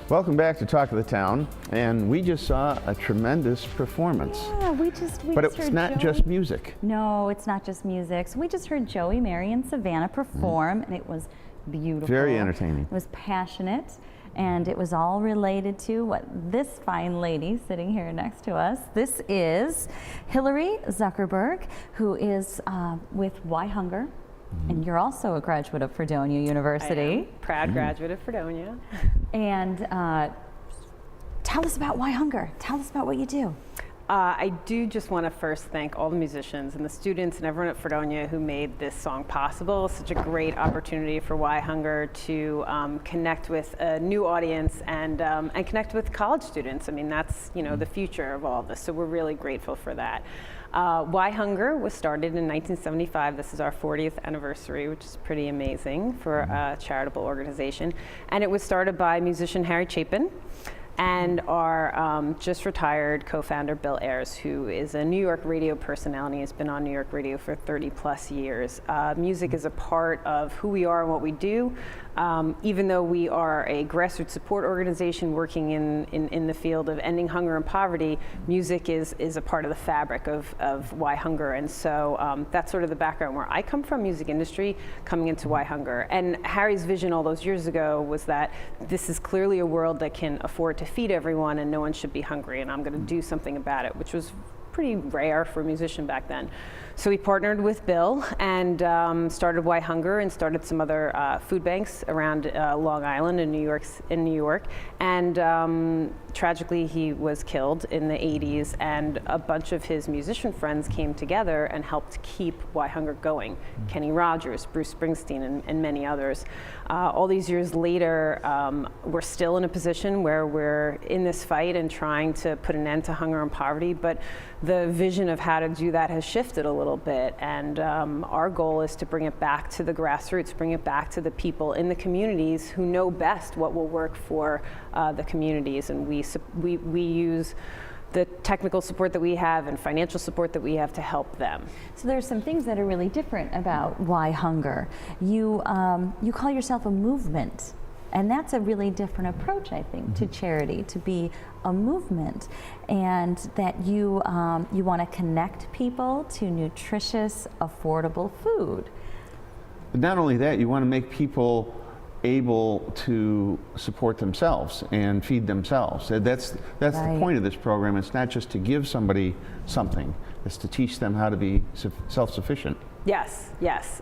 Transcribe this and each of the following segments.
Welcome back to Talk of the Town, and we just saw a tremendous performance. Yeah, we just But it's heard not Joey. just music. No, it's not just music. So we just heard Joey, Mary, and Savannah perform, and it was beautiful. Very entertaining. It was passionate, and it was all related to what this fine lady sitting here next to us. This is Hillary Zuckerberg, who is with Why Hunger. And you're also a graduate of Fredonia University. I am. Proud graduate of Fredonia. And tell us about Why Hunger. Tell us about what you do. I do just want to first thank all the musicians and the students and everyone at Fredonia who made this song possible. Such a great opportunity for Why Hunger to connect with a new audience and connect with college students. I mean, that's the future of all this. So we're really grateful for that. Why Hunger was started in 1975. This is our 40th anniversary, which is pretty amazing for a charitable organization. And it was started by musician Harry Chapin and our just retired co-founder Bill Ayers, who is a New York radio personality, has been on New York radio for 30 plus years. Music is a part of who we are and what we do. Even though we are a grassroots support organization working in the field of ending hunger and poverty, music is a part of the fabric of Why Hunger. And so that's sort of the background where I come from, music industry, coming into Why Hunger. And Harry's vision all those years ago was that this is clearly a world that can afford to feed everyone and no one should be hungry, and I'm going to do something about it, which was pretty rare for a musician back then. So we partnered with Bill and started Why Hunger and started some other food banks around Long Island in New York. And tragically, he was killed in the 80s, and a bunch of his musician friends came together and helped keep Why Hunger going. Kenny Rogers, Bruce Springsteen, and many others. All these years later, we're still in a position where we're in this fight and trying to put an end to hunger and poverty, but the vision of how to do that has shifted a little bit, and our goal is to bring it back to the grassroots, bring it back to the people in the communities who know best what will work for the communities, and we use the technical support that we have and financial support that we have to help them. So there's some things that are really different about Why Hunger. You call yourself a movement. And that's a really different approach, I think, to charity, to be a movement, and that you want to connect people to nutritious, affordable food. But not only that, you want to make people able to support themselves and feed themselves. That's Right. the point of this program. It's not just to give somebody something, it's to teach them how to be self-sufficient. Yes,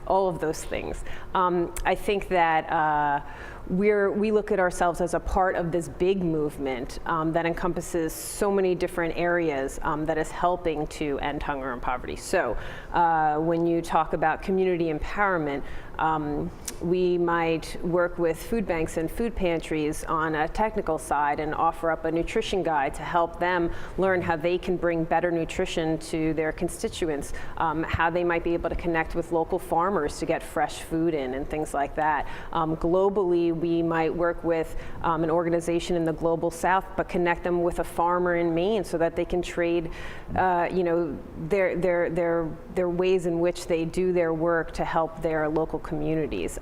all of those things. I think that we look at ourselves as a part of this big movement that encompasses so many different areas that is helping to end hunger and poverty. So when you talk about community empowerment, we might work with food banks and food pantries on a technical side and offer up a nutrition guide to help them learn how they can bring better nutrition to their constituents, how they might be able to connect with local farmers to get fresh food in and things like that. Globally, we might work with an organization in the global south, but connect them with a farmer in Maine so that they can trade their ways in which they do their work to help their local communities.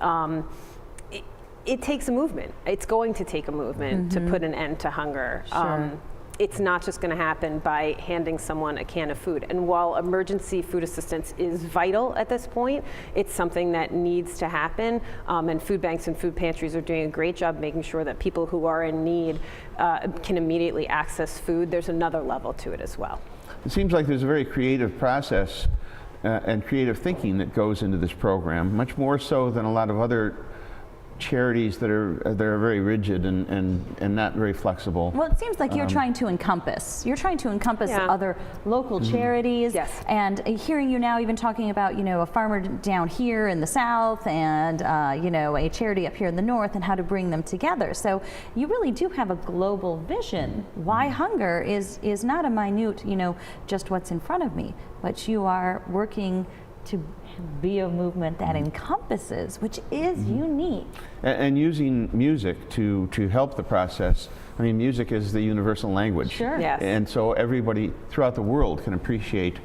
It takes a movement. It's going to take a movement to put an end to hunger. Sure. It's not just going to happen by handing someone a can of food. And while emergency food assistance is vital at this point, it's something that needs to happen. And food banks and food pantries are doing a great job making sure that people who are in need can immediately access food. There's another level to it as well. It seems like there's a very creative process and creative thinking that goes into this program, much more so than a lot of other charities that are very rigid and not very flexible. Well, it seems like you're trying to encompass. You're trying to encompass other local charities. Yes. And hearing you now even talking about, a farmer down here in the south and, a charity up here in the north and how to bring them together. So you really do have a global vision. Why Hunger is not a minute, just what's in front of me, but you are working to be a movement that encompasses, which is unique. And using music to help the process. I mean, music is the universal language. Sure. Yes. And so everybody throughout the world can appreciate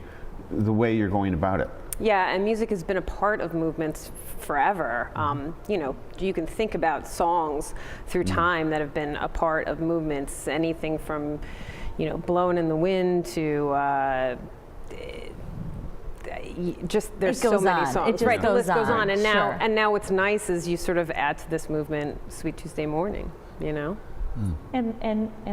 the way you're going about it. Yeah, and music has been a part of movements forever. You know, you can think about songs through time that have been a part of movements, anything from, you know, Blowing in the Wind to just there's It goes so many on. songs. It just right, the goes list goes on. on. And Sure. now what's nice is you sort of add to this movement Sweet Tuesday Morning, you know? And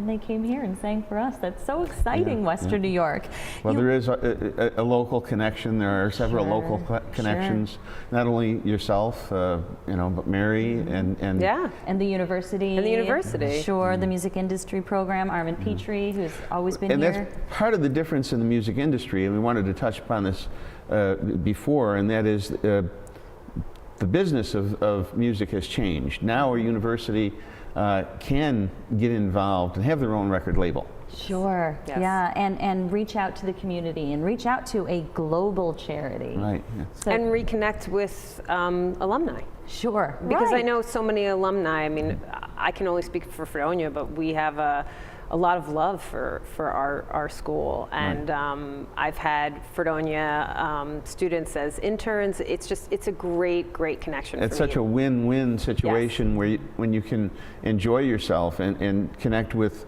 they came here and sang for us. That's so exciting, Western New York. Well, You- there is a local connection. There are several Sure, local sure. connections. Not only yourself, you know, but Mary and Yeah. And the university. And the university. Sure, the music industry program, Armin Petrie, who's always been And here. that's part of the difference in the music industry, and we wanted to touch upon this before, and that is the business of music has changed. Now a university can get involved and have their own record label. Sure, Yes. yeah, and reach out to the community and reach out to a global charity. Right. Yeah. So, And reconnect with alumni. sure, Because I right. know so many alumni. I mean, I can only speak for Fredonia, but we have a lot of love for our school. And I've had Fredonia students as interns. It's a great connection It's for me. such a win-win situation where when you can enjoy yourself and connect with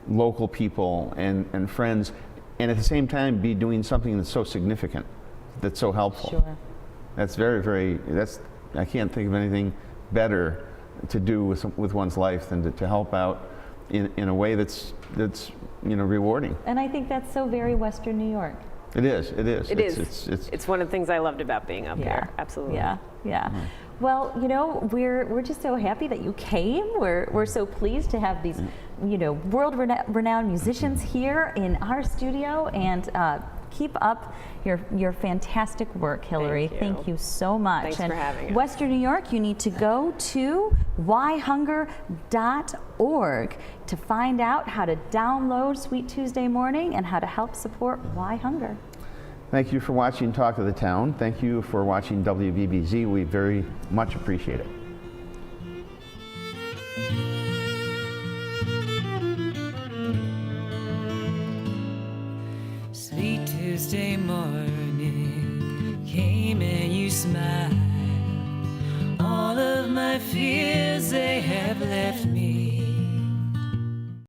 local people and friends, and at the same time be doing something that's so significant, that's so helpful. Sure. That's very, I can't think of anything better to do with one's life than to help out in a way that's you know, rewarding. And I think that's so very Western New York. It is. It's one of the things I loved about being up here. Absolutely. Yeah, yeah. Well, you know, we're just so happy that you came. We're so pleased to have these, you know, world-renowned musicians here in our studio, and keep up your fantastic work, Hillary. Thank you. So much. Thanks for having us. Western New York, you need to go to whyhunger.org to find out how to download Sweet Tuesday Morning and how to help support Why Hunger. Thank you for watching Talk of the Town. Thank you for watching WBBZ. We very much appreciate it. Sweet Tuesday morning came and you smiled. All of my fears, they have left